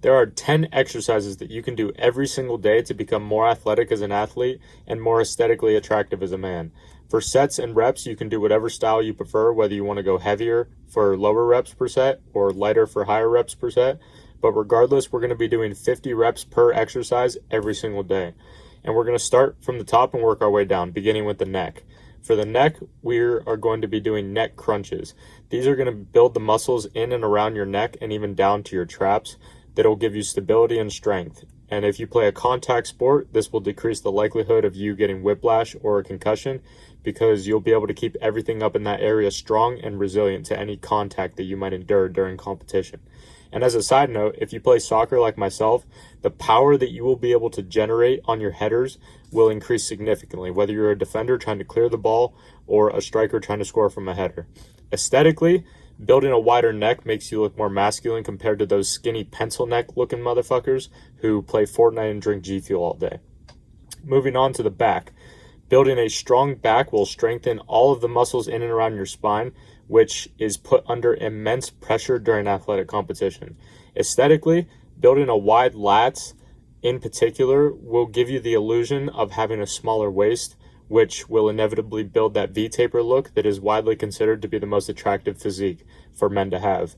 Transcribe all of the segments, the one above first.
There are 10 exercises that you can do every single day to become more athletic as an athlete and more aesthetically attractive as a man. For sets and reps, you can do whatever style you prefer, whether you want to go heavier for lower reps per set or lighter for higher reps per set. But regardless, we're going to be doing 50 reps per exercise every single day. And we're going to start from the top and work our way down, beginning with the neck. For the neck, we are going to be doing neck crunches. These are going to build the muscles in and around your neck and even down to your traps. That'll give you stability and strength. And if you play a contact sport, this will decrease the likelihood of you getting whiplash or a concussion because you'll be able to keep everything up in that area strong and resilient to any contact that you might endure during competition. And as a side note, if you play soccer like myself, the power that you will be able to generate on your headers will increase significantly, whether you're a defender trying to clear the ball or a striker trying to score from a header. Aesthetically, building a wider neck makes you look more masculine compared to those skinny pencil neck looking motherfuckers who play Fortnite and drink G Fuel all day. Moving on to the back. Building a strong back will strengthen all of the muscles in and around your spine, which is put under immense pressure during athletic competition. Aesthetically, building a wide lats in particular will give you the illusion of having a smaller waist, which will inevitably build that V-taper look that is widely considered to be the most attractive physique for men to have.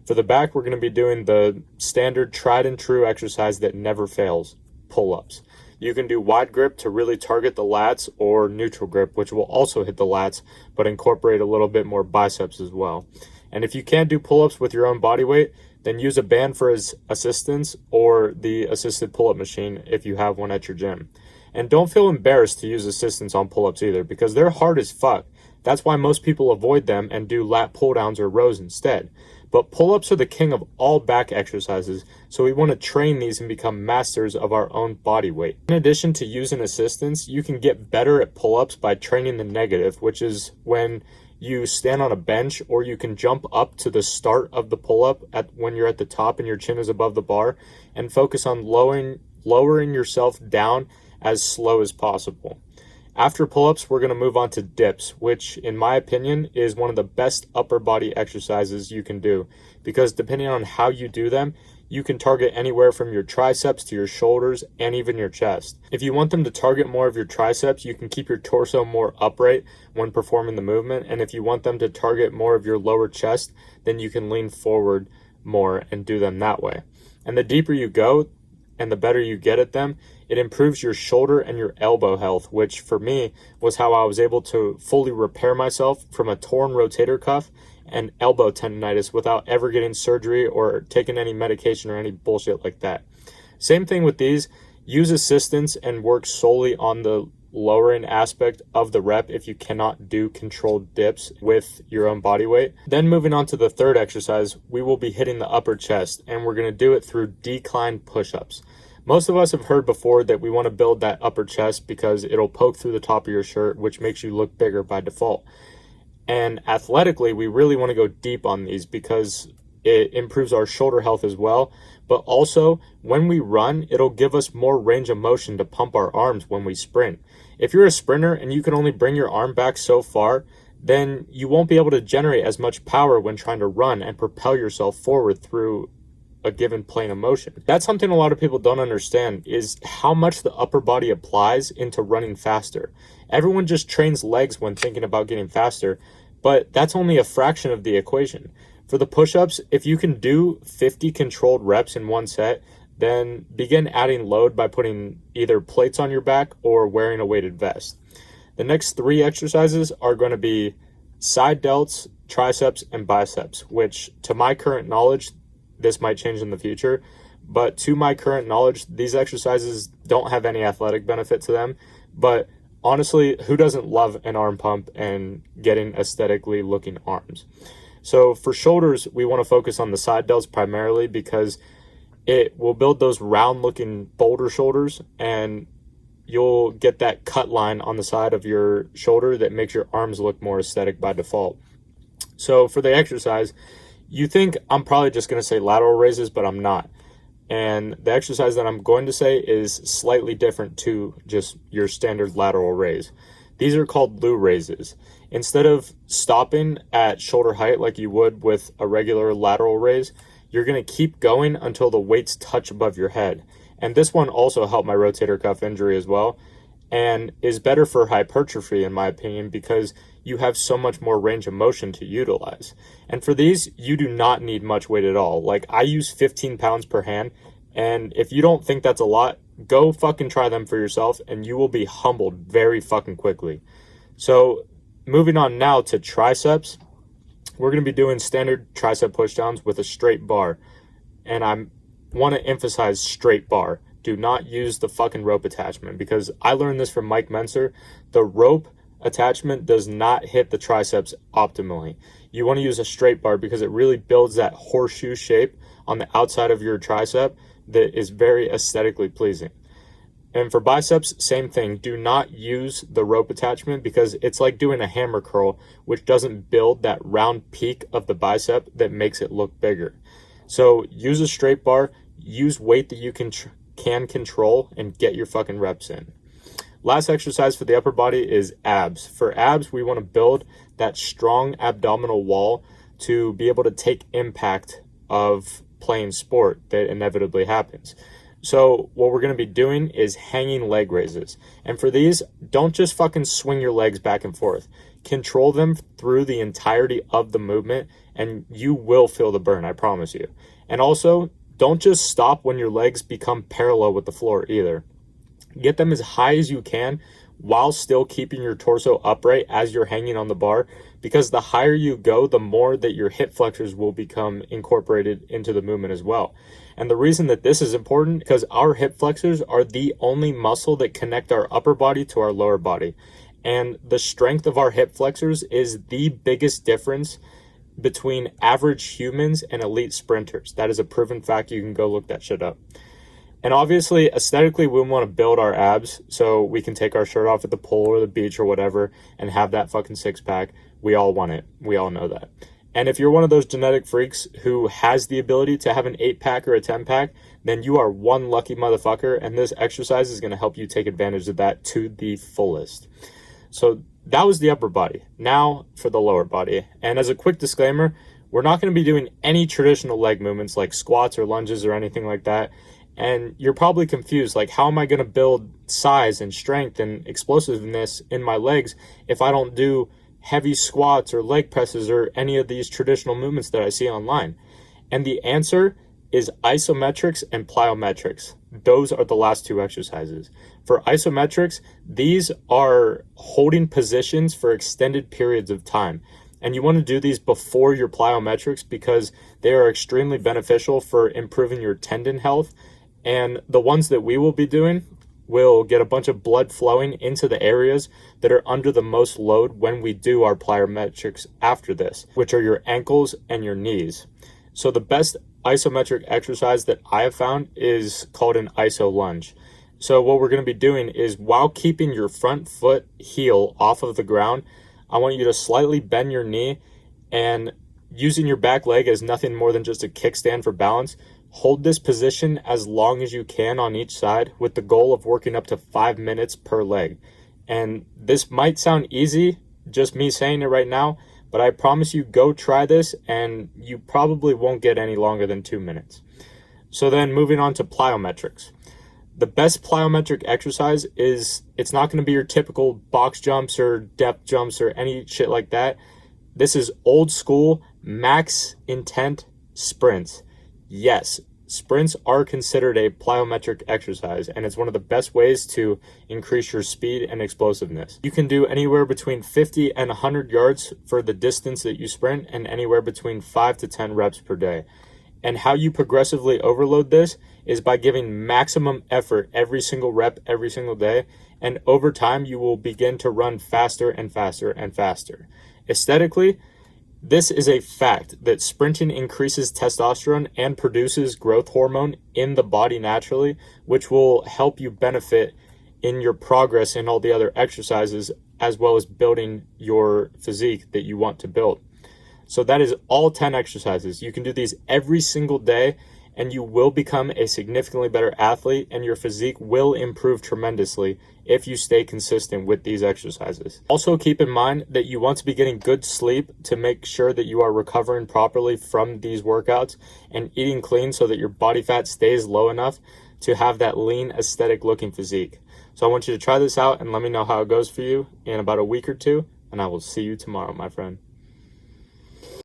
For the back, we're going to be doing the standard tried and true exercise that never fails, pull-ups. You can do wide grip to really target the lats or neutral grip, which will also hit the lats, but incorporate a little bit more biceps as well. And if you can't do pull-ups with your own body weight, then use a band for assistance or the assisted pull-up machine if you have one at your gym. And don't feel embarrassed to use assistance on pull-ups either, because they're hard as fuck. That's why most people avoid them and do lat pull-downs or rows instead. But pull-ups are the king of all back exercises, so we want to train these and become masters of our own body weight. In addition to using assistance, you can get better at pull-ups by training the negative, which is when you stand on a bench, or you can jump up to the start of the pull-up when you're at the top and your chin is above the bar, and focus on lowering yourself down as slow as possible. After pull-ups, we're going to move on to dips, which in my opinion is one of the best upper body exercises you can do, because depending on how you do them, you can target anywhere from your triceps to your shoulders and even your chest. If you want them to target more of your triceps, you can keep your torso more upright when performing the movement, and if you want them to target more of your lower chest, then you can lean forward more and do them that way. And the deeper you go, and the better you get at them, it improves your shoulder and your elbow health, which for me was how I was able to fully repair myself from a torn rotator cuff and elbow tendonitis without ever getting surgery or taking any medication or any bullshit like that. Same thing with these. Use assistance and work solely on the lowering aspect of the rep if you cannot do controlled dips with your own body weight. Then moving on to the third exercise, we will be hitting the upper chest, and we're going to do it through decline push-ups. Most of us have heard before that we want to build that upper chest because it'll poke through the top of your shirt, which makes you look bigger by default. And athletically, we really want to go deep on these because it improves our shoulder health as well. But also, when we run, it'll give us more range of motion to pump our arms when we sprint. If you're a sprinter and you can only bring your arm back so far, then you won't be able to generate as much power when trying to run and propel yourself forward through a given plane of motion. That's something a lot of people don't understand, is how much the upper body applies into running faster. Everyone just trains legs when thinking about getting faster, but that's only a fraction of the equation. For the push-ups, if you can do 50 controlled reps in one set, then begin adding load by putting either plates on your back or wearing a weighted vest. The next 3 exercises are going to be side delts, triceps, and biceps, which to my current knowledge, this might change in the future, but to my current knowledge, these exercises don't have any athletic benefit to them. But honestly, who doesn't love an arm pump and getting aesthetically looking arms? So for shoulders, we want to focus on the side delts primarily because it will build those round looking boulder shoulders, and you'll get that cut line on the side of your shoulder that makes your arms look more aesthetic by default. So for the exercise, you think I'm probably just going to say lateral raises, but I'm not. And the exercise that I'm going to say is slightly different to just your standard lateral raise. These are called Lou raises. Instead of stopping at shoulder height like you would with a regular lateral raise, You're going to keep going until the weights touch above your head. And this one also helped my rotator cuff injury as well, and is better for hypertrophy in my opinion, because you have so much more range of motion to utilize. And for these, you do not need much weight at all. Like, I use 15 pounds per hand, and if you don't think that's a lot, go fucking try them for yourself and you will be humbled very fucking quickly. So moving on now to triceps, we're going to be doing standard tricep pushdowns with a straight bar. And I want to emphasize straight bar. Do not use the fucking rope attachment, because I learned this from Mike Menser. The rope attachment does not hit the triceps optimally. You want to use a straight bar because it really builds that horseshoe shape on the outside of your tricep that is very aesthetically pleasing. And for biceps, same thing. Do not use the rope attachment because it's like doing a hammer curl, which doesn't build that round peak of the bicep that makes it look bigger. So use a straight bar, use weight that you can control, and get your fucking reps in. Last exercise for the upper body is abs. For abs, we want to build that strong abdominal wall to be able to take impact of playing sport that inevitably happens. So what we're going to be doing is hanging leg raises. And for these, don't just fucking swing your legs back and forth. Control them through the entirety of the movement and you will feel the burn, I promise you. And also, don't just stop when your legs become parallel with the floor either. Get them as high as you can while still keeping your torso upright as you're hanging on the bar, because the higher you go, the more that your hip flexors will become incorporated into the movement as well. And the reason that this is important, because our hip flexors are the only muscle that connect our upper body to our lower body. And the strength of our hip flexors is the biggest difference between average humans and elite sprinters. That is a proven fact. You can go look that shit up. And obviously, aesthetically, we want to build our abs so we can take our shirt off at the pool or the beach or whatever and have that fucking six-pack. We all want it. We all know that. And if you're one of those genetic freaks who has the ability to have an 8-pack or a 10-pack, then you are one lucky motherfucker, and this exercise is going to help you take advantage of that to the fullest. So that was the upper body. Now for the lower body. And as a quick disclaimer, we're not going to be doing any traditional leg movements like squats or lunges or anything like that. And you're probably confused, like, how am I going to build size and strength and explosiveness in my legs if I don't do heavy squats or leg presses or any of these traditional movements that I see online? And the answer is isometrics and plyometrics. Those are the last two exercises. For isometrics, these are holding positions for extended periods of time. And you want to do these before your plyometrics because they are extremely beneficial for improving your tendon health. And the ones that we will be doing will get a bunch of blood flowing into the areas that are under the most load when we do our plyometrics after this, which are your ankles and your knees. So the best isometric exercise that I have found is called an iso lunge. So what we're going to be doing is, while keeping your front foot heel off of the ground, I want you to slightly bend your knee and, using your back leg as nothing more than just a kickstand for balance, hold this position as long as you can on each side with the goal of working up to 5 minutes per leg. And this might sound easy, just me saying it right now, but I promise you, go try this and you probably won't get any longer than 2 minutes. So then moving on to plyometrics. The best plyometric exercise is, it's not going to be your typical box jumps or depth jumps or any shit like that. This is old school, max intent sprints. Yes, sprints are considered a plyometric exercise, and it's one of the best ways to increase your speed and explosiveness. You can do anywhere between 50 and 100 yards for the distance that you sprint, and anywhere between 5 to 10 reps per day. And how you progressively overload this is by giving maximum effort every single rep, every single day, and over time you will begin to run faster and faster and faster. Aesthetically, this is a fact that sprinting increases testosterone and produces growth hormone in the body naturally, which will help you benefit in your progress in all the other exercises, as well as building your physique that you want to build. So that is all 10 exercises. You can do these every single day, and you will become a significantly better athlete, and your physique will improve tremendously if you stay consistent with these exercises. Also, keep in mind that you want to be getting good sleep to make sure that you are recovering properly from these workouts, and eating clean so that your body fat stays low enough to have that lean, aesthetic looking physique. So I want you to try this out and let me know how it goes for you in about a week or two, and I will see you tomorrow, my friend.